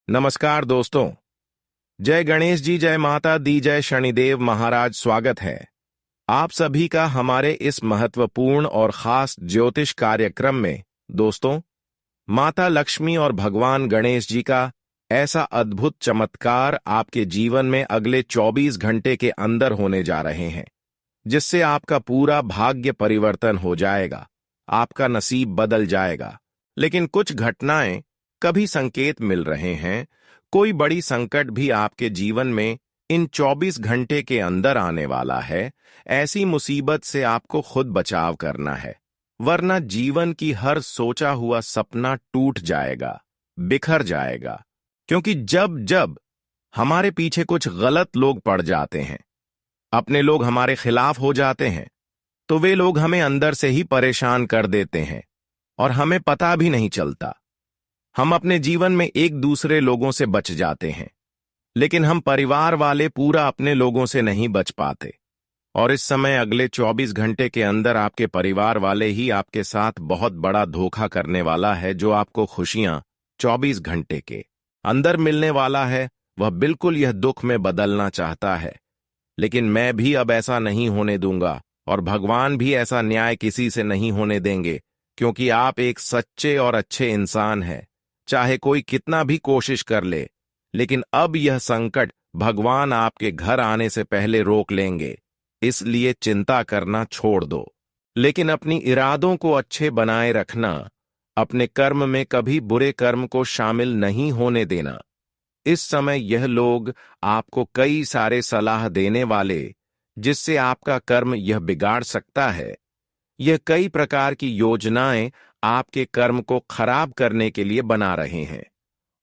नमस्कार दोस्तों। जय गणेश जी, जय माता दी, जय शनिदेव महाराज। स्वागत है आप सभी का हमारे इस महत्वपूर्ण और खास ज्योतिष कार्यक्रम में। दोस्तों, माता लक्ष्मी और भगवान गणेश जी का ऐसा अद्भुत चमत्कार आपके जीवन में अगले 24 घंटे के अंदर होने जा रहे हैं, जिससे आपका पूरा भाग्य परिवर्तन हो जाएगा, आपका नसीब बदल जाएगा। लेकिन कुछ घटनाएं, कभी संकेत मिल रहे हैं, कोई बड़ी संकट भी आपके जीवन में इन 24 घंटे के अंदर आने वाला है। ऐसी मुसीबत से आपको खुद बचाव करना है, वरना जीवन की हर सोचा हुआ सपना टूट जाएगा, बिखर जाएगा। क्योंकि जब जब हमारे पीछे कुछ गलत लोग पड़ जाते हैं, अपने लोग हमारे खिलाफ हो जाते हैं, तो वे लोग हमें अंदर से ही परेशान कर देते हैं और हमें पता भी नहीं चलता। हम अपने जीवन में एक दूसरे लोगों से बच जाते हैं, लेकिन हम परिवार वाले पूरा अपने लोगों से नहीं बच पाते। और इस समय अगले 24 घंटे के अंदर आपके परिवार वाले ही आपके साथ बहुत बड़ा धोखा करने वाला है। जो आपको खुशियां 24 घंटे के अंदर मिलने वाला है, वह बिल्कुल यह दुख में बदलना चाहता है। लेकिन मैं भी अब ऐसा नहीं होने दूंगा, और भगवान भी ऐसा न्याय किसी से नहीं होने देंगे, क्योंकि आप एक सच्चे और अच्छे इंसान हैं। चाहे कोई कितना भी कोशिश कर ले, लेकिन अब यह संकट भगवान आपके घर आने से पहले रोक लेंगे। इसलिए चिंता करना छोड़ दो, लेकिन अपनी इरादों को अच्छे बनाए रखना। अपने कर्म में कभी बुरे कर्म को शामिल नहीं होने देना। इस समय यह लोग आपको कई सारे सलाह देने वाले, जिससे आपका कर्म यह बिगाड़ सकता है। यह कई प्रकार की योजनाएं आपके कर्म को खराब करने के लिए बना रहे हैं।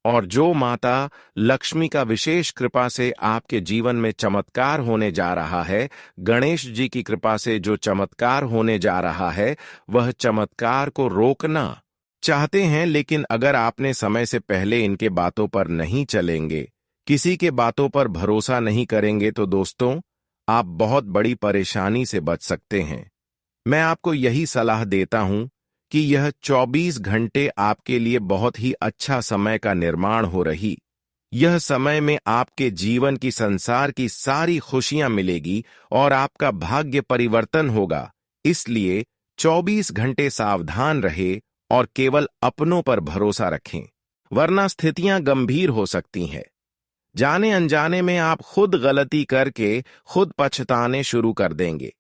और जो माता लक्ष्मी का विशेष कृपा से आपके जीवन में चमत्कार होने जा रहा है, गणेश जी की कृपा से जो चमत्कार होने जा रहा है, वह चमत्कार को रोकना चाहते हैं। लेकिन अगर आपने समय से पहले इनके बातों पर नहीं चलेंगे, किसी के बातों पर भरोसा नहीं करेंगे, तो दोस्तों, आप बहुत बड़ी परेशानी से बच सकते हैं। मैं आपको यही सलाह देता हूं कि यह 24 घंटे आपके लिए बहुत ही अच्छा समय का निर्माण हो रही। यह समय में आपके जीवन की, संसार की सारी खुशियां मिलेगी और आपका भाग्य परिवर्तन होगा। इसलिए 24 घंटे सावधान रहे और केवल अपनों पर भरोसा रखें, वरना स्थितियां गंभीर हो सकती हैं। जाने अनजाने में आप खुद गलती करके खुद पछताने शुरू कर देंगे।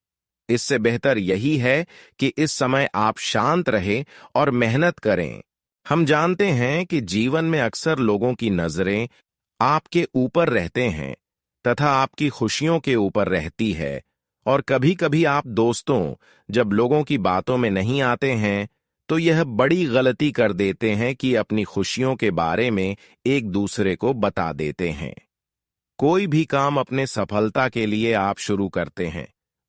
इससे बेहतर यही है कि इस समय आप शांत रहें और मेहनत करें। हम जानते हैं कि जीवन में अक्सर लोगों की नजरें आपके ऊपर रहते हैं तथा आपकी खुशियों के ऊपर रहती है। और कभी कभी आप दोस्तों, जब लोगों की बातों में नहीं आते हैं, तो यह बड़ी गलती कर देते हैं कि अपनी खुशियों के बारे में एक दूसरे को बता देते हैं। कोई भी काम अपने सफलता के लिए आप शुरू करते हैं,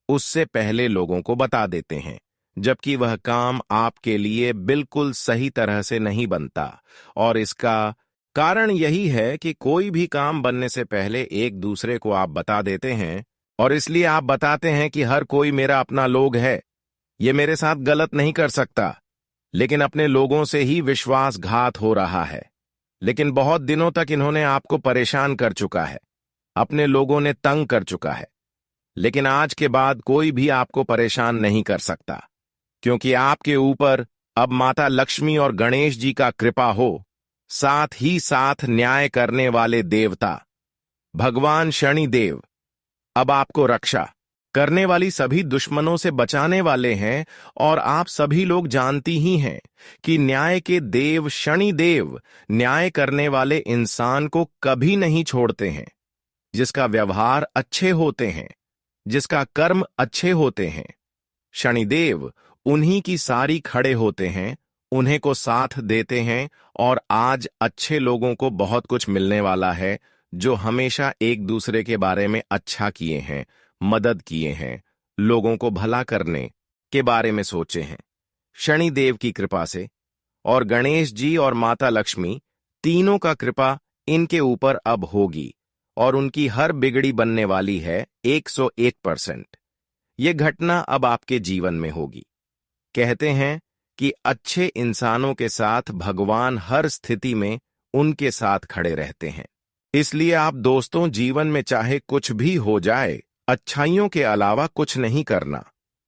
उससे पहले लोगों को बता देते हैं, जबकि वह काम आपके लिए बिल्कुल सही तरह से नहीं बनता। और इसका कारण यही है कि कोई भी काम बनने से पहले एक दूसरे को आप बता देते हैं, और इसलिए आप बताते हैं कि हर कोई मेरा अपना लोग है, ये मेरे साथ गलत नहीं कर सकता। लेकिन अपने लोगों से ही विश्वासघात हो रहा है। लेकिन बहुत दिनों तक इन्होंने आपको परेशान कर चुका है, अपने लोगों ने तंग कर चुका है। लेकिन आज के बाद कोई भी आपको परेशान नहीं कर सकता, क्योंकि आपके ऊपर अब माता लक्ष्मी और गणेश जी का कृपा हो, साथ ही साथ न्याय करने वाले देवता भगवान शनिदेव अब आपको रक्षा करने वाली सभी दुश्मनों से बचाने वाले हैं। और आप सभी लोग जानती ही हैं कि न्याय के देव शनिदेव न्याय करने वाले इंसान को कभी नहीं छोड़ते हैं। जिसका व्यवहार अच्छे होते हैं, जिसका कर्म अच्छे होते हैं, शनिदेव उन्हीं की सारी खड़े होते हैं, उन्हें को साथ देते हैं। और आज अच्छे लोगों को बहुत कुछ मिलने वाला है, जो हमेशा एक दूसरे के बारे में अच्छा किए हैं, मदद किए हैं, लोगों को भला करने के बारे में सोचे हैं। शनिदेव की कृपा से और गणेश जी और माता लक्ष्मी तीनों का कृपा इनके ऊपर अब होगी, और उनकी हर बिगड़ी बनने वाली है 101%। ये घटना अब आपके जीवन में होगी। कहते हैं कि अच्छे इंसानों के साथ भगवान हर स्थिति में उनके साथ खड़े रहते हैं। इसलिए आप दोस्तों, जीवन में चाहे कुछ भी हो जाए, अच्छाइयों के अलावा कुछ नहीं करना।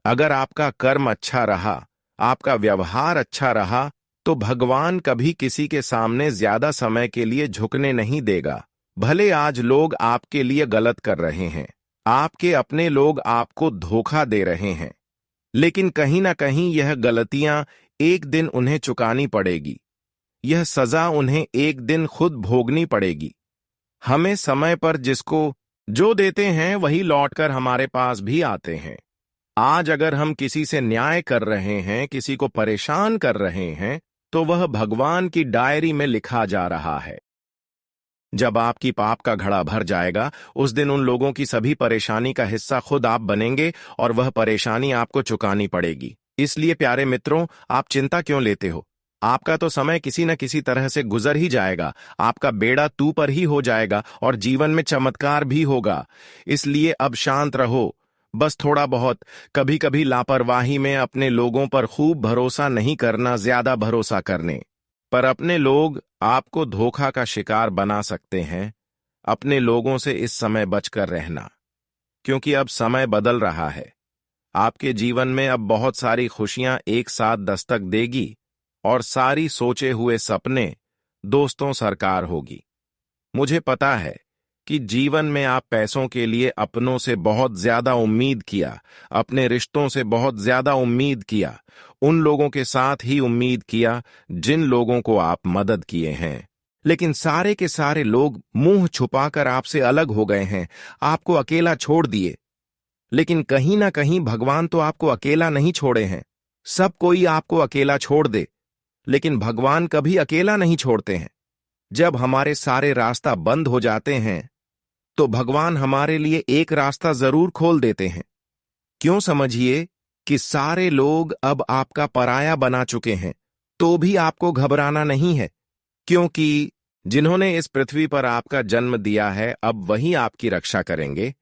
अगर आपका कर्म अच्छा रहा, आपका व्यवहार अच्छा रहा, तो भगवान कभी किसी के सामने ज्यादा समय के लिए झुकने नहीं देगा। भले आज लोग आपके लिए गलत कर रहे हैं, आपके अपने लोग आपको धोखा दे रहे हैं, लेकिन कहीं ना कहीं यह गलतियां एक दिन उन्हें चुकानी पड़ेगी। यह सजा उन्हें एक दिन खुद भोगनी पड़ेगी। हमें समय पर जिसको जो देते हैं वही लौटकर हमारे पास भी आते हैं। आज अगर हम किसी से न्याय कर रहे हैं, किसी को परेशान कर रहे हैं, तो वह भगवान की डायरी में लिखा जा रहा है। जब आपकी पाप का घड़ा भर जाएगा, उस दिन उन लोगों की सभी परेशानी का हिस्सा खुद आप बनेंगे और वह परेशानी आपको चुकानी पड़ेगी। इसलिए प्यारे मित्रों, आप चिंता क्यों लेते हो? आपका तो समय किसी न किसी तरह से गुजर ही जाएगा। आपका बेड़ा तू पर ही हो जाएगा और जीवन में चमत्कार भी होगा। इसलिए अब शांत रहो। बस थोड़ा बहुत कभी कभी लापरवाही में अपने लोगों पर खूब भरोसा नहीं करना, ज्यादा भरोसा करने पर अपने लोग आपको धोखा का शिकार बना सकते हैं। अपने लोगों से इस समय बचकर रहना, क्योंकि अब समय बदल रहा है। आपके जीवन में अब बहुत सारी खुशियां एक साथ दस्तक देगी और सारी सोचे हुए सपने दोस्तों सरकार होगी। मुझे पता है कि जीवन में आप पैसों के लिए अपनों से बहुत ज्यादा उम्मीद किया, अपने रिश्तों से बहुत ज्यादा उम्मीद किया, उन लोगों के साथ ही उम्मीद किया जिन लोगों को आप मदद किए हैं। लेकिन सारे के सारे लोग मुंह छुपाकर आपसे अलग हो गए हैं, आपको अकेला छोड़ दिए। लेकिन कहीं ना कहीं भगवान तो आपको अकेला नहीं छोड़े हैं। सब कोई आपको अकेला छोड़ दे, लेकिन भगवान कभी अकेला नहीं छोड़ते हैं। जब हमारे सारे रास्ता बंद हो जाते हैं, तो भगवान हमारे लिए एक रास्ता जरूर खोल देते हैं। क्यों? समझिए कि सारे लोग अब आपका पराया बना चुके हैं, तो भी आपको घबराना नहीं है, क्योंकि जिन्होंने इस पृथ्वी पर आपका जन्म दिया है, अब वही आपकी रक्षा करेंगे।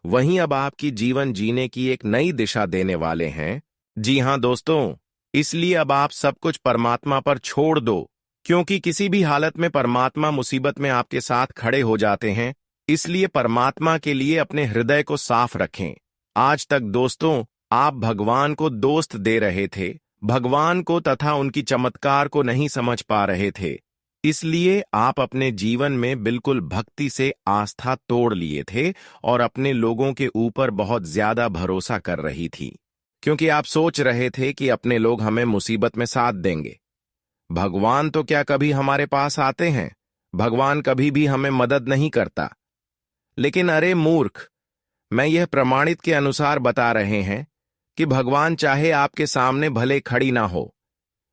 वहीं अब आपकी जीवन जीने की एक नई दिशा देने वाले हैं। जी हां दोस्तों, इसलिए अब आप सब कुछ परमात्मा पर छोड़ दो, क्योंकि किसी भी हालत में परमात्मा मुसीबत में आपके साथ खड़े हो जाते हैं। इसलिए परमात्मा के लिए अपने हृदय को साफ रखें। आज तक दोस्तों, आप भगवान को दोस्त दे रहे थे, भगवान को तथा उनकी चमत्कार को नहीं समझ पा रहे थे। इसलिए आप अपने जीवन में बिल्कुल भक्ति से आस्था तोड़ लिए थे और अपने लोगों के ऊपर बहुत ज्यादा भरोसा कर रही थी, क्योंकि आप सोच रहे थे कि अपने लोग हमें मुसीबत में साथ देंगे। भगवान तो क्या कभी हमारे पास आते हैं? भगवान कभी भी हमें मदद नहीं करता। लेकिन अरे मूर्ख, मैं यह प्रमाणित के अनुसार बता रहे हैं कि भगवान चाहे आपके सामने भले खड़ी ना हो,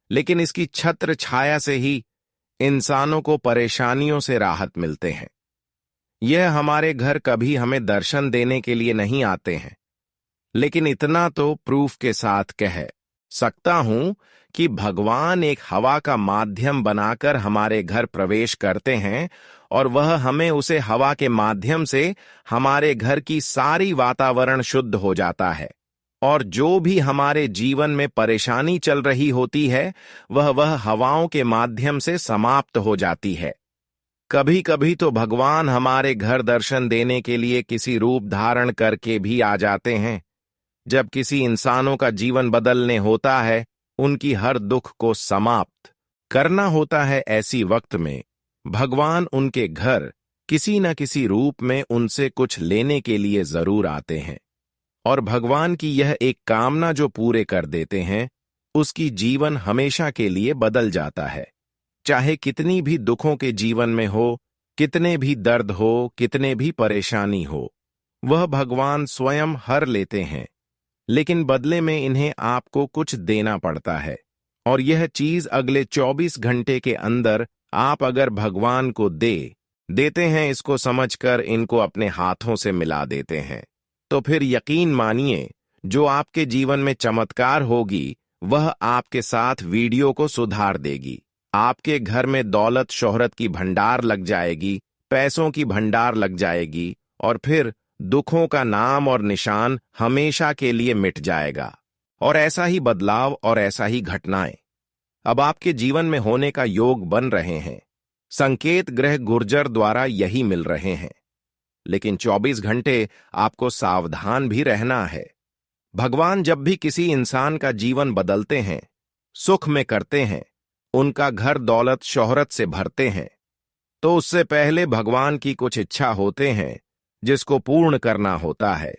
लेकिन इसकी छत्र छाया से ही इंसानों को परेशानियों से राहत मिलते हैं। यह हमारे घर कभी हमें दर्शन देने के लिए नहीं आते हैं, लेकिन इतना तो प्रूफ के साथ कह सकता हूं कि भगवान एक हवा का माध्यम बनाकर हमारे घर प्रवेश करते हैं और वह हमें उसे हवा के माध्यम से हमारे घर की सारी वातावरण शुद्ध हो जाता है, और जो भी हमारे जीवन में परेशानी चल रही होती है वह हवाओं के माध्यम से समाप्त हो जाती है। कभी कभी तो भगवान हमारे घर दर्शन देने के लिए किसी रूप धारण करके भी आ जाते हैं। जब किसी इंसानों का जीवन बदलने होता है, उनकी हर दुख को समाप्त करना होता है, ऐसी वक्त में भगवान उनके घर किसी न किसी रूप में उनसे कुछ लेने के लिए जरूर आते हैं, और भगवान की यह एक कामना जो पूरे कर देते हैं, उसकी जीवन हमेशा के लिए बदल जाता है। चाहे कितनी भी दुखों के जीवन में हो, कितने भी दर्द हो, कितने भी परेशानी हो, वह भगवान स्वयं हर लेते हैं, लेकिन बदले में इन्हें आपको कुछ देना पड़ता है। और यह चीज अगले 24 घंटे के अंदर आप अगर भगवान को देते हैं, इसको समझकर इनको अपने हाथों से मिला देते हैं, तो फिर यकीन मानिए जो आपके जीवन में चमत्कार होगी वह आपके साथ वीडियो को सुधार देगी। आपके घर में दौलत शोहरत की भंडार लग जाएगी, पैसों की भंडार लग जाएगी, और फिर दुखों का नाम और निशान हमेशा के लिए मिट जाएगा। और ऐसा ही बदलाव और ऐसा ही घटनाएं अब आपके जीवन में होने का योग बन रहे हैं। संकेत ग्रह गुर्जर द्वारा यही मिल रहे हैं। लेकिन 24 घंटे आपको सावधान भी रहना है। भगवान जब भी किसी इंसान का जीवन बदलते हैं, सुख में करते हैं, उनका घर दौलत शोहरत से भरते हैं, तो उससे पहले भगवान की कुछ इच्छा होते हैं जिसको पूर्ण करना होता है।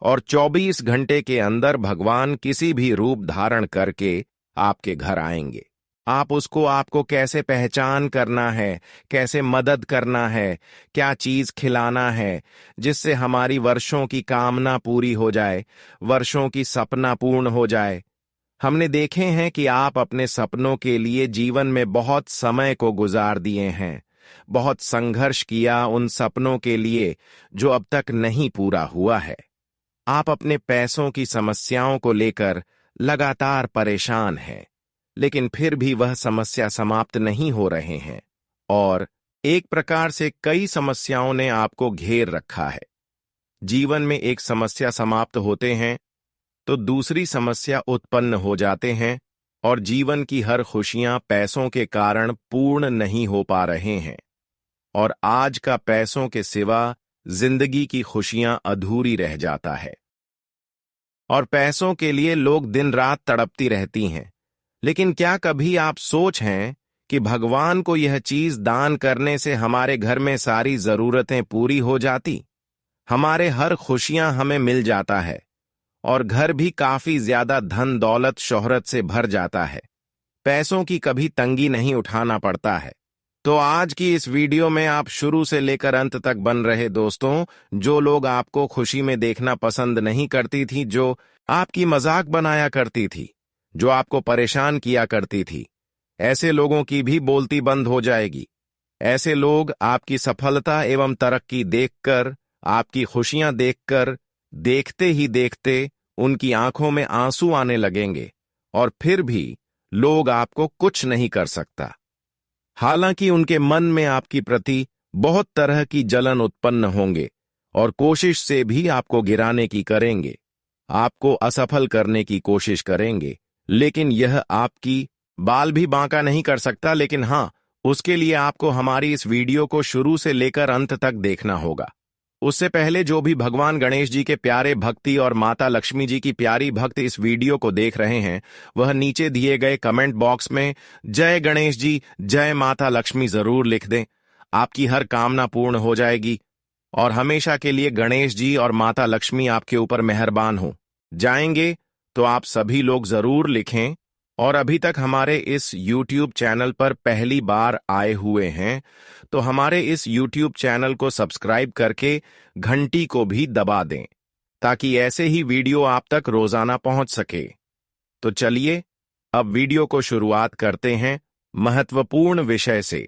और 24 घंटे के अंदर भगवान किसी भी रूप धारण करके आपके घर आएंगे। आप उसको आपको कैसे पहचान करना है, कैसे मदद करना है, क्या चीज खिलाना है जिससे हमारी वर्षों की कामना पूरी हो जाए, वर्षों की सपना पूर्ण हो जाए। हमने देखे हैं कि आप अपने सपनों के लिए जीवन में बहुत समय को गुजार दिए हैं, बहुत संघर्ष किया उन सपनों के लिए जो अब तक नहीं पूरा हुआ है। आप अपने पैसों की समस्याओं को लेकर लगातार परेशान हैं, लेकिन फिर भी वह समस्या समाप्त नहीं हो रहे हैं और एक प्रकार से कई समस्याओं ने आपको घेर रखा है। जीवन में एक समस्या समाप्त होते हैं तो दूसरी समस्या उत्पन्न हो जाते हैं और जीवन की हर खुशियां पैसों के कारण पूर्ण नहीं हो पा रहे हैं। और आज का पैसों के सिवा जिंदगी की खुशियां अधूरी रह जाता है। और पैसों के लिए लोग दिन रात तड़पती रहती हैं। लेकिन क्या कभी आप सोच हैं कि भगवान को यह चीज दान करने से हमारे घर में सारी जरूरतें पूरी हो जाती, हमारे हर खुशियां हमें मिल जाता है और घर भी काफी ज्यादा धन दौलत शोहरत से भर जाता है, पैसों की कभी तंगी नहीं उठाना पड़ता है। तो आज की इस वीडियो में आप शुरू से लेकर अंत तक बन रहे दोस्तों, जो लोग आपको खुशी में देखना पसंद नहीं करती थी, जो आपकी मजाक बनाया करती थी, जो आपको परेशान किया करती थी, ऐसे लोगों की भी बोलती बंद हो जाएगी। ऐसे लोग आपकी सफलता एवं तरक्की देखकर, आपकी खुशियां देखकर, देखते ही देखते उनकी आंखों में आंसू आने लगेंगे और फिर भी लोग आपको कुछ नहीं कर सकता। हालांकि उनके मन में आपकी प्रति बहुत तरह की जलन उत्पन्न होंगे और कोशिश से भी आपको गिराने की करेंगे, आपको असफल करने की कोशिश करेंगे। लेकिन यह आपकी बाल भी बांका नहीं कर सकता। लेकिन हां, उसके लिए आपको हमारी इस वीडियो को शुरू से लेकर अंत तक देखना होगा। उससे पहले जो भी भगवान गणेश जी के प्यारे भक्ति और माता लक्ष्मी जी की प्यारी भक्त इस वीडियो को देख रहे हैं, वह नीचे दिए गए कमेंट बॉक्स में जय गणेश जी, जय माता लक्ष्मी जरूर लिख दें। आपकी हर कामना पूर्ण हो जाएगी और हमेशा के लिए गणेश जी और माता लक्ष्मी आपके ऊपर मेहरबान हो जाएंगे। तो आप सभी लोग जरूर लिखें। और अभी तक हमारे इस YouTube चैनल पर पहली बार आए हुए हैं तो हमारे इस YouTube चैनल को सब्सक्राइब करके घंटी को भी दबा दें ताकि ऐसे ही वीडियो आप तक रोजाना पहुंच सके। तो चलिए अब वीडियो को शुरुआत करते हैं महत्वपूर्ण विषय से।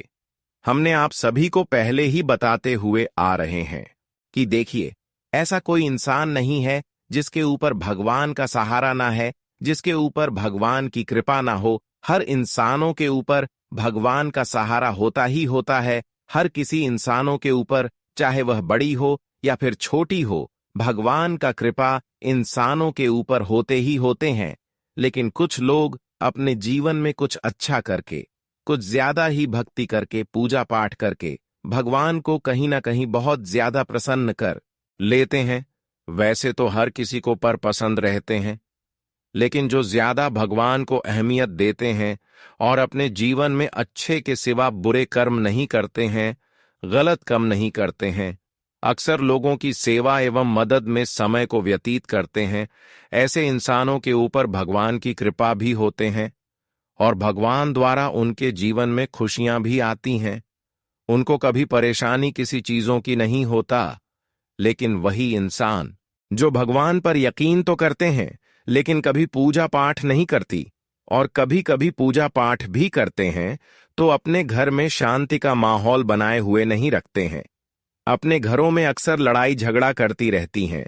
हमने आप सभी को पहले ही बताते हुए आ रहे हैं कि देखिए, ऐसा कोई इंसान नहीं है जिसके ऊपर भगवान का सहारा ना है, जिसके ऊपर भगवान की कृपा ना हो। हर इंसानों के ऊपर भगवान का सहारा होता ही होता है। हर किसी इंसानों के ऊपर, चाहे वह बड़ी हो या फिर छोटी हो, भगवान का कृपा इंसानों के ऊपर होते ही होते हैं। लेकिन कुछ लोग अपने जीवन में कुछ अच्छा करके, कुछ ज्यादा ही भक्ति करके, पूजा पाठ करके भगवान को कहीं ना कहीं बहुत ज्यादा प्रसन्न कर लेते हैं। वैसे तो हर किसी को पर पसंद रहते हैं, लेकिन जो ज्यादा भगवान को अहमियत देते हैं और अपने जीवन में अच्छे के सिवा बुरे कर्म नहीं करते हैं, गलत काम नहीं करते हैं, अक्सर लोगों की सेवा एवं मदद में समय को व्यतीत करते हैं, ऐसे इंसानों के ऊपर भगवान की कृपा भी होते हैं और भगवान द्वारा उनके जीवन में खुशियां भी आती हैं। उनको कभी परेशानी किसी चीजों की नहीं होता। लेकिन वही इंसान जो भगवान पर यकीन तो करते हैं लेकिन कभी पूजा पाठ नहीं करती, और कभी कभी पूजा पाठ भी करते हैं तो अपने घर में शांति का माहौल बनाए हुए नहीं रखते हैं। अपने घरों में अक्सर लड़ाई झगड़ा करती रहती हैं।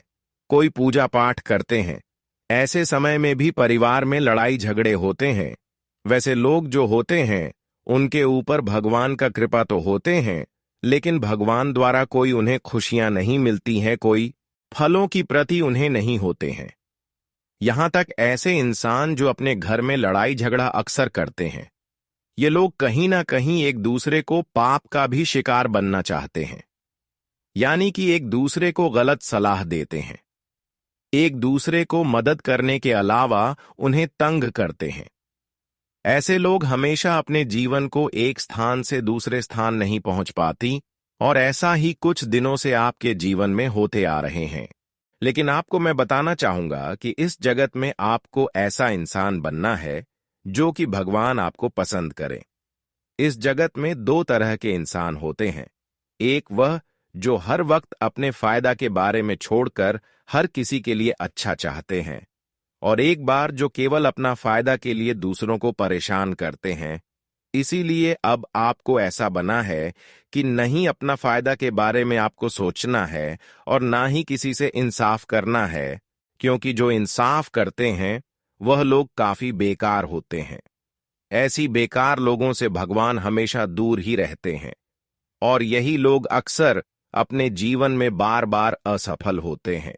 कोई पूजा पाठ करते हैं, ऐसे समय में भी परिवार में लड़ाई झगड़े होते हैं। वैसे लोग जो होते हैं उनके ऊपर भगवान का कृपा तो होते हैं, लेकिन भगवान द्वारा कोई उन्हें खुशियां नहीं मिलती हैं, कोई फलों की प्रति उन्हें नहीं होते हैं। यहां तक ऐसे इंसान जो अपने घर में लड़ाई झगड़ा अक्सर करते हैं, ये लोग कहीं ना कहीं एक दूसरे को पाप का भी शिकार बनना चाहते हैं, यानी कि एक दूसरे को गलत सलाह देते हैं, एक दूसरे को मदद करने के अलावा उन्हें तंग करते हैं। ऐसे लोग हमेशा अपने जीवन को एक स्थान से दूसरे स्थान नहीं पहुंच पाती, और ऐसा ही कुछ दिनों से आपके जीवन में होते आ रहे हैं। लेकिन आपको मैं बताना चाहूंगा कि इस जगत में आपको ऐसा इंसान बनना है जो कि भगवान आपको पसंद करे। इस जगत में दो तरह के इंसान होते हैं, एक वह जो हर वक्त अपने फायदा के बारे में छोड़कर हर किसी के लिए अच्छा चाहते हैं, और एक बार जो केवल अपना फायदा के लिए दूसरों को परेशान करते हैं। इसीलिए अब आपको ऐसा बना है कि नहीं अपना फायदा के बारे में आपको सोचना है और ना ही किसी से इंसाफ करना है, क्योंकि जो इंसाफ करते हैं वह लोग काफी बेकार होते हैं। ऐसी बेकार लोगों से भगवान हमेशा दूर ही रहते हैं, और यही लोग अक्सर अपने जीवन में बार बार असफल होते हैं।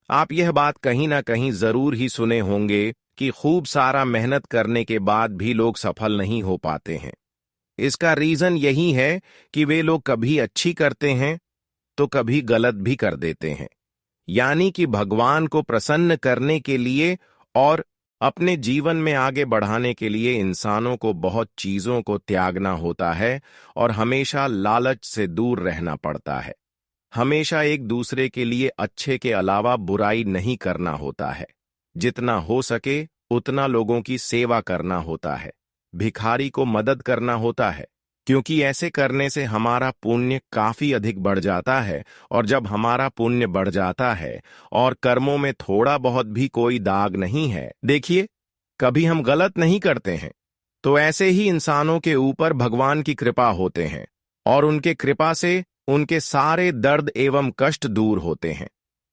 आप यह बात कहीं ना कहीं जरूर ही सुने होंगे कि खूब सारा मेहनत करने के बाद भी लोग सफल नहीं हो पाते हैं। इसका रीजन यही है कि वे लोग कभी अच्छी करते हैं तो कभी गलत भी कर देते हैं। यानी कि भगवान को प्रसन्न करने के लिए और अपने जीवन में आगे बढ़ाने के लिए इंसानों को बहुत चीजों को त्यागना होता है और हमेशा लालच से दूर रहना पड़ता है। हमेशा एक दूसरे के लिए अच्छे के अलावा बुराई नहीं करना होता है। जितना हो सके उतना लोगों की सेवा करना होता है, भिखारी को मदद करना होता है, क्योंकि ऐसे करने से हमारा पुण्य काफी अधिक बढ़ जाता है। और जब हमारा पुण्य बढ़ जाता है और कर्मों में थोड़ा बहुत भी कोई दाग नहीं है, देखिए कभी हम गलत नहीं करते हैं, तो ऐसे ही इंसानों के ऊपर भगवान की कृपा होते हैं और उनके कृपा से उनके सारे दर्द एवं कष्ट दूर होते हैं।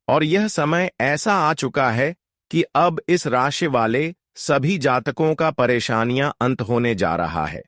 और यह समय ऐसा आ चुका है कि अब इस राशि वाले सभी जातकों का परेशानियां अंत होने जा रहा है।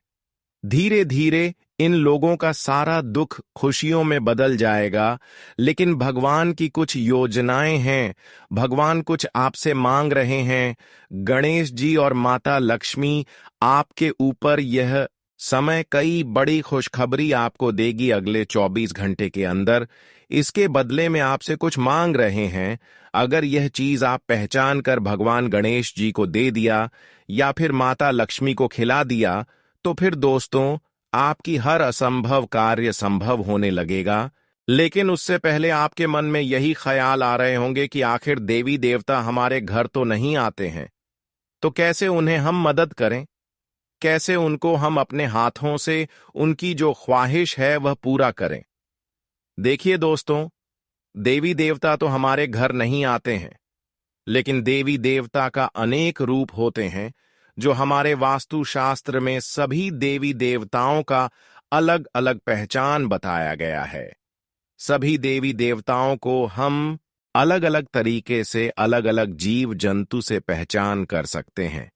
धीरे धीरे इन लोगों का सारा दुख खुशियों में बदल जाएगा। लेकिन भगवान की कुछ योजनाएं हैं, भगवान कुछ आपसे मांग रहे हैं। गणेश जी और माता लक्ष्मी आपके ऊपर यह समय कई बड़ी खुशखबरी आपको देगी अगले 24 घंटे के अंदर। इसके बदले में आपसे कुछ मांग रहे हैं। अगर यह चीज आप पहचान कर भगवान गणेश जी को दे दिया या फिर माता लक्ष्मी को खिला दिया, तो फिर दोस्तों आपकी हर असंभव कार्य संभव होने लगेगा। लेकिन उससे पहले आपके मन में यही ख्याल आ रहे होंगे कि आखिर देवी देवता हमारे घर तो नहीं आते हैं, तो कैसे उन्हें हम मदद करें, कैसे उनको हम अपने हाथों से उनकी जो ख्वाहिश है वह पूरा करें। देखिए दोस्तों, देवी देवता तो हमारे घर नहीं आते हैं, लेकिन देवी देवता का अनेक रूप होते हैं जो हमारे वास्तुशास्त्र में सभी देवी देवताओं का अलग अलग पहचान बताया गया है। सभी देवी देवताओं को हम अलग अलग तरीके से अलग अलग जीव जंतु से पहचान कर सकते हैं,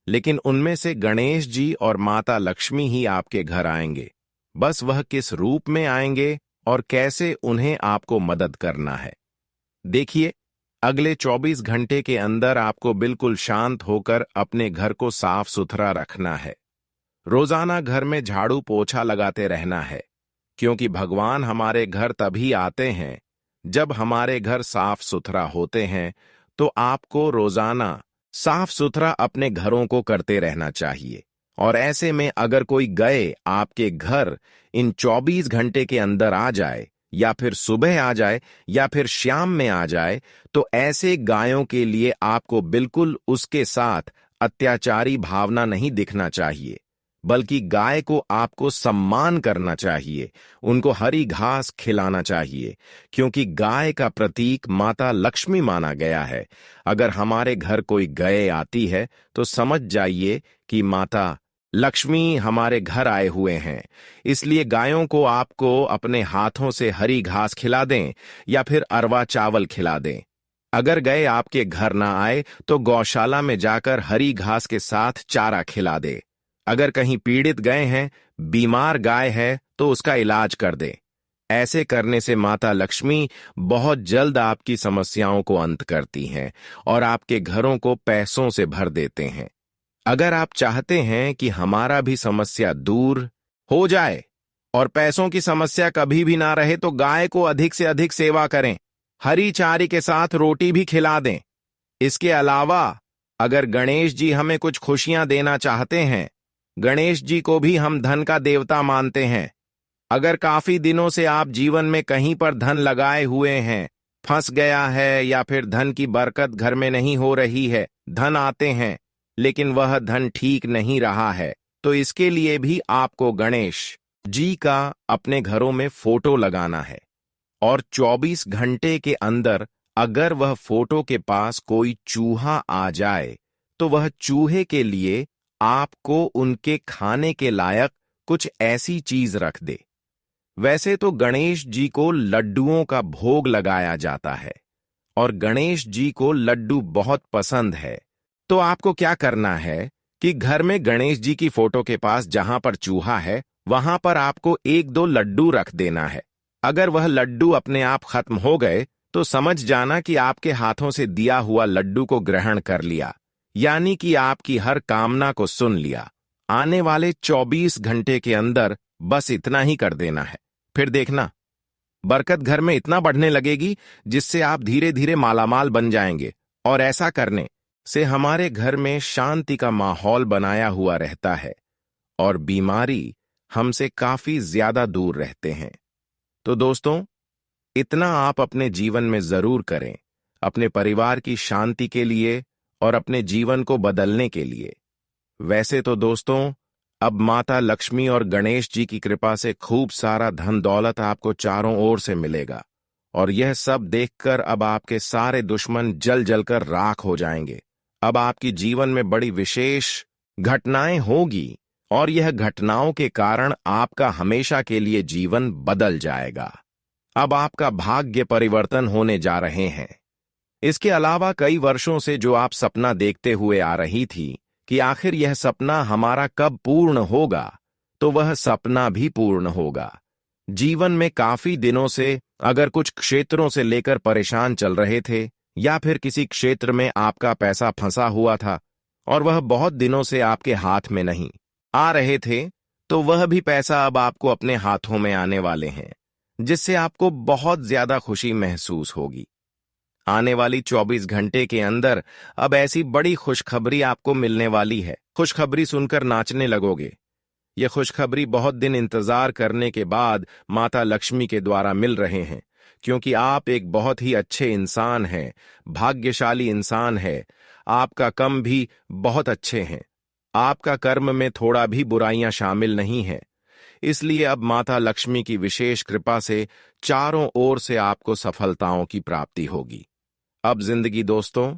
लेकिन उनमें से गणेश जी और माता लक्ष्मी ही आपके घर आएंगे। बस वह किस रूप में आएंगे और कैसे उन्हें आपको मदद करना है। देखिए, अगले 24 घंटे के अंदर आपको बिल्कुल शांत होकर अपने घर को साफ सुथरा रखना है। रोजाना घर में झाड़ू पोछा लगाते रहना है, क्योंकि भगवान हमारे घर तभी आते हैं जब हमारे घर साफ सुथरा होते हैं। तो आपको रोजाना साफ सुथरा अपने घरों को करते रहना चाहिए। और ऐसे में अगर कोई गए आपके घर इन 24 घंटे के अंदर आ जाए, या फिर सुबह आ जाए, या फिर शाम में आ जाए, तो ऐसे गायों के लिए आपको बिल्कुल उसके साथ अत्याचारी भावना नहीं दिखना चाहिए, बल्कि गाय को आपको सम्मान करना चाहिए, उनको हरी घास खिलाना चाहिए, क्योंकि गाय का प्रतीक माता लक्ष्मी माना गया है। अगर हमारे घर कोई गाय आती है तो समझ जाइए कि माता लक्ष्मी हमारे घर आए हुए हैं। इसलिए गायों को आपको अपने हाथों से हरी घास खिला दें या फिर अरवा चावल खिला दें। अगर गाय आपके घर ना आए तो गौशाला में जाकर हरी घास के साथ चारा खिला दे। अगर कहीं पीड़ित गए हैं, बीमार गाय है, तो उसका इलाज कर दे। ऐसे करने से माता लक्ष्मी बहुत जल्द आपकी समस्याओं को अंत करती हैं और आपके घरों को पैसों से भर देते हैं। अगर आप चाहते हैं कि हमारा भी समस्या दूर हो जाए और पैसों की समस्या कभी भी ना रहे, तो गाय को अधिक से अधिक सेवा करें, हरी चारी के साथ रोटी भी खिला दें। इसके अलावा अगर गणेश जी हमें कुछ खुशियां देना चाहते हैं, गणेश जी को भी हम धन का देवता मानते हैं। अगर काफी दिनों से आप जीवन में कहीं पर धन लगाए हुए हैं, फंस गया है, या फिर धन की बरकत घर में नहीं हो रही है, धन आते हैं लेकिन वह धन ठीक नहीं रहा है, तो इसके लिए भी आपको गणेश जी का अपने घरों में फोटो लगाना है। और 24 घंटे के अंदर अगर वह फोटो के पास कोई चूहा आ जाए, तो वह चूहे के लिए आपको उनके खाने के लायक कुछ ऐसी चीज रख दे। वैसे तो गणेश जी को लड्डुओं का भोग लगाया जाता है और गणेश जी को लड्डू बहुत पसंद है। तो आपको क्या करना है कि घर में गणेश जी की फोटो के पास जहां पर चूहा है, वहां पर आपको 1-2 लड्डू रख देना है। अगर वह लड्डू अपने आप खत्म हो गए, तो समझ जाना कि आपके हाथों से दिया हुआ लड्डू को ग्रहण कर लिया, यानी कि आपकी हर कामना को सुन लिया। आने वाले 24 घंटे के अंदर बस इतना ही कर देना है। फिर देखना, बरकत घर में इतना बढ़ने लगेगी जिससे आप धीरे धीरे मालामाल बन जाएंगे। और ऐसा करने से हमारे घर में शांति का माहौल बनाया हुआ रहता है और बीमारी हमसे काफी ज्यादा दूर रहते हैं। तो दोस्तों, इतना आप अपने जीवन में जरूर करें, अपने परिवार की शांति के लिए और अपने जीवन को बदलने के लिए। वैसे तो दोस्तों, अब माता लक्ष्मी और गणेश जी की कृपा से खूब सारा धन दौलत आपको चारों ओर से मिलेगा, और यह सब देखकर अब आपके सारे दुश्मन जल जलकर राख हो जाएंगे। अब आपकी जीवन में बड़ी विशेष घटनाएं होगी और यह घटनाओं के कारण आपका हमेशा के लिए जीवन बदल जाएगा। अब आपका भाग्य परिवर्तन होने जा रहे हैं। इसके अलावा कई वर्षों से जो आप सपना देखते हुए आ रही थी कि आखिर यह सपना हमारा कब पूर्ण होगा, तो वह सपना भी पूर्ण होगा। जीवन में काफी दिनों से अगर कुछ क्षेत्रों से लेकर परेशान चल रहे थे, या फिर किसी क्षेत्र में आपका पैसा फंसा हुआ था और वह बहुत दिनों से आपके हाथ में नहीं आ रहे थे, तो वह भी पैसा अब आपको अपने हाथों में आने वाले हैं, जिससे आपको बहुत ज्यादा खुशी महसूस होगी। आने वाली 24 घंटे के अंदर अब ऐसी बड़ी खुशखबरी आपको मिलने वाली है। खुशखबरी सुनकर नाचने लगोगे। यह खुशखबरी बहुत दिन इंतजार करने के बाद माता लक्ष्मी के द्वारा मिल रहे हैं, क्योंकि आप एक बहुत ही अच्छे इंसान हैं, भाग्यशाली इंसान है। आपका कर्म भी बहुत अच्छे हैं। आपका कर्म में थोड़ा भी बुराइयां शामिल नहीं है। इसलिए अब माता लक्ष्मी की विशेष कृपा से चारों ओर से आपको सफलताओं की प्राप्ति होगी। अब जिंदगी दोस्तों,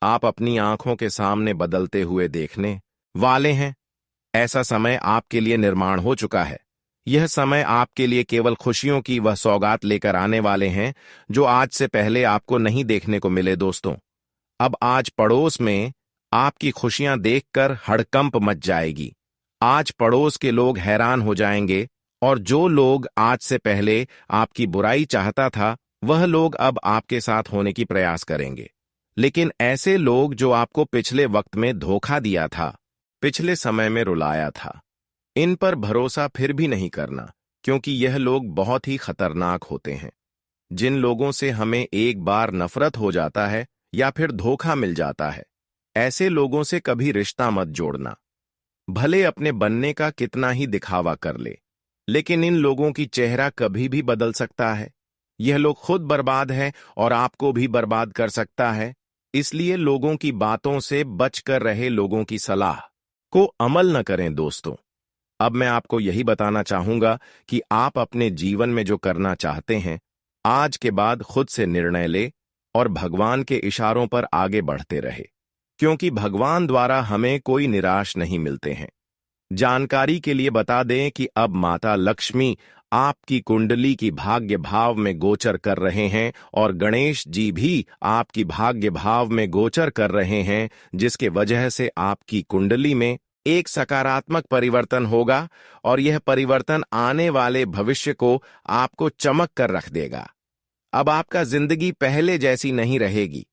आप अपनी आंखों के सामने बदलते हुए देखने वाले हैं। ऐसा समय आपके लिए निर्माण हो चुका है। यह समय आपके लिए केवल खुशियों की वह सौगात लेकर आने वाले हैं जो आज से पहले आपको नहीं देखने को मिले। दोस्तों, अब आज पड़ोस में आपकी खुशियां देखकर हड़कंप मच जाएगी। आज पड़ोस के लोग हैरान हो जाएंगे, और जो लोग आज से पहले आपकी बुराई चाहता था, वह लोग अब आपके साथ होने की प्रयास करेंगे। लेकिन ऐसे लोग जो आपको पिछले वक्त में धोखा दिया था, पिछले समय में रुलाया था, इन पर भरोसा फिर भी नहीं करना, क्योंकि यह लोग बहुत ही खतरनाक होते हैं। जिन लोगों से हमें एक बार नफरत हो जाता है या फिर धोखा मिल जाता है, ऐसे लोगों से कभी रिश्ता मत जोड़ना। भले अपने बनने का कितना ही दिखावा कर ले, लेकिन इन लोगों की चेहरा कभी भी बदल सकता है। यह लोग खुद बर्बाद है और आपको भी बर्बाद कर सकता है। इसलिए लोगों की बातों से बचकर रहे, लोगों की सलाह को अमल न करें। दोस्तों, अब मैं आपको यही बताना चाहूंगा कि आप अपने जीवन में जो करना चाहते हैं, आज के बाद खुद से निर्णय ले और भगवान के इशारों पर आगे बढ़ते रहे, क्योंकि भगवान द्वारा हमें कोई निराश नहीं मिलते हैं। जानकारी के लिए बता दें कि अब माता लक्ष्मी आपकी कुंडली की भाग्य भाव में गोचर कर रहे हैं और गणेश जी भी आपकी भाग्य भाव में गोचर कर रहे हैं, जिसके वजह से आपकी कुंडली में एक सकारात्मक परिवर्तन होगा और यह परिवर्तन आने वाले भविष्य को आपको चमक कर रख देगा। अब आपका जिंदगी पहले जैसी नहीं रहेगी।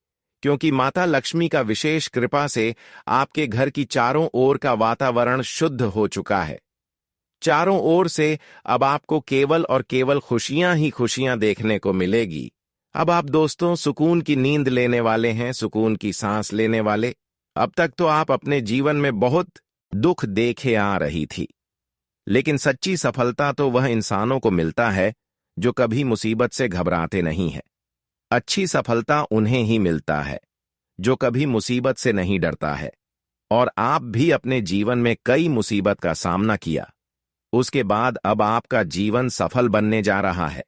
क्योंकि माता लक्ष्मी का विशेष कृपा से आपके घर की चारों ओर का वातावरण शुद्ध हो चुका है। चारों ओर से अब आपको केवल और केवल खुशियां ही खुशियां देखने को मिलेगी। अब आप दोस्तों सुकून की नींद लेने वाले हैं, सुकून की सांस लेने वाले। अब तक तो आप अपने जीवन में बहुत दुख देखे आ रही थी, लेकिन सच्ची सफलता तो वह इंसानों को मिलता है जो कभी मुसीबत से घबराते नहीं है। अच्छी सफलता उन्हें ही मिलता है जो कभी मुसीबत से नहीं डरता है। और आप भी अपने जीवन में कई मुसीबत का सामना किया, उसके बाद अब आपका जीवन सफल बनने जा रहा है।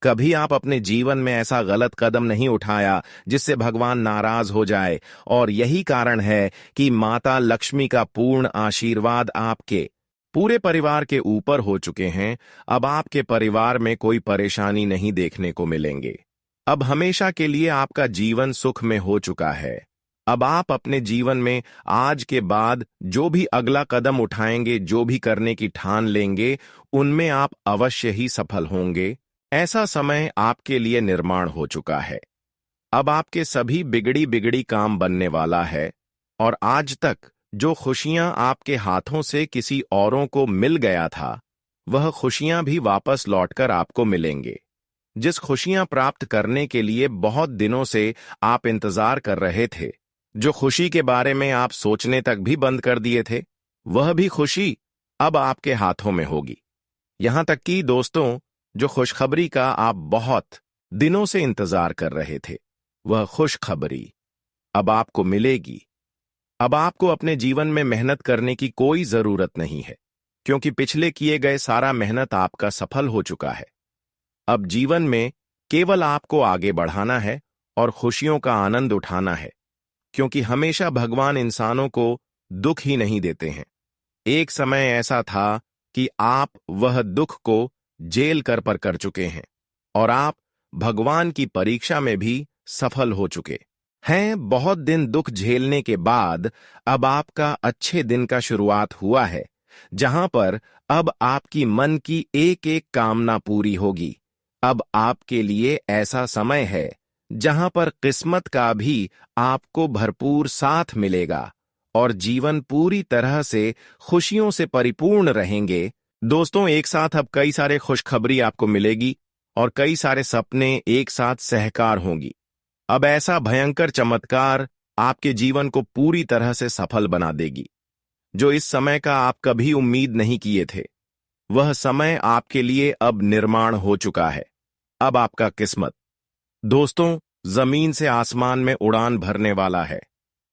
कभी आप अपने जीवन में ऐसा गलत कदम नहीं उठाया जिससे भगवान नाराज हो जाए, और यही कारण है कि माता लक्ष्मी का पूर्ण आशीर्वाद आपके पूरे परिवार के ऊपर हो चुके हैं। अब आपके परिवार में कोई परेशानी नहीं देखने को मिलेंगे। अब हमेशा के लिए आपका जीवन सुख में हो चुका है। अब आप अपने जीवन में आज के बाद जो भी अगला कदम उठाएंगे, जो भी करने की ठान लेंगे, उनमें आप अवश्य ही सफल होंगे। ऐसा समय आपके लिए निर्माण हो चुका है। अब आपके सभी बिगड़ी बिगड़ी काम बनने वाला है, और आज तक जो खुशियां आपके हाथों से किसी औरों को मिल गया था, वह खुशियां भी वापस लौटकर आपको मिलेंगे। जिस खुशियां प्राप्त करने के लिए बहुत दिनों से आप इंतजार कर रहे थे, जो खुशी के बारे में आप सोचने तक भी बंद कर दिए थे, वह भी खुशी अब आपके हाथों में होगी। यहां तक कि दोस्तों, जो खुशखबरी का आप बहुत दिनों से इंतजार कर रहे थे, वह खुशखबरी अब आपको मिलेगी। अब आपको अपने जीवन में मेहनत करने की कोई जरूरत नहीं है, क्योंकि पिछले किए गए सारा मेहनत आपका सफल हो चुका है। अब जीवन में केवल आपको आगे बढ़ाना है और खुशियों का आनंद उठाना है, क्योंकि हमेशा भगवान इंसानों को दुख ही नहीं देते हैं। एक समय ऐसा था कि आप वह दुख को जेल कर चुके हैं, और आप भगवान की परीक्षा में भी सफल हो चुके हैं। बहुत दिन दुख झेलने के बाद अब आपका अच्छे दिन का शुरुआत हुआ है, जहां पर अब आपकी मन की एक एक कामना पूरी होगी। अब आपके लिए ऐसा समय है जहां पर किस्मत का भी आपको भरपूर साथ मिलेगा, और जीवन पूरी तरह से खुशियों से परिपूर्ण रहेंगे। दोस्तों, एक साथ अब कई सारे खुशखबरी आपको मिलेगी, और कई सारे सपने एक साथ सहकार होंगी। अब ऐसा भयंकर चमत्कार आपके जीवन को पूरी तरह से सफल बना देगी, जो इस समय का आप कभी उम्मीद नहीं किए थे। वह समय आपके लिए अब निर्माण हो चुका है। अब आपका किस्मत दोस्तों जमीन से आसमान में उड़ान भरने वाला है,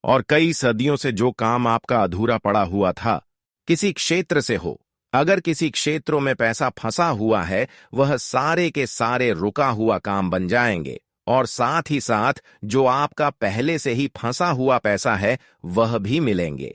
और कई सदियों से जो काम आपका अधूरा पड़ा हुआ था, किसी क्षेत्र से हो, अगर किसी क्षेत्रों में पैसा फंसा हुआ है, वह सारे के सारे रुका हुआ काम बन जाएंगे, और साथ ही साथ जो आपका पहले से ही फंसा हुआ पैसा है, वह भी मिलेंगे।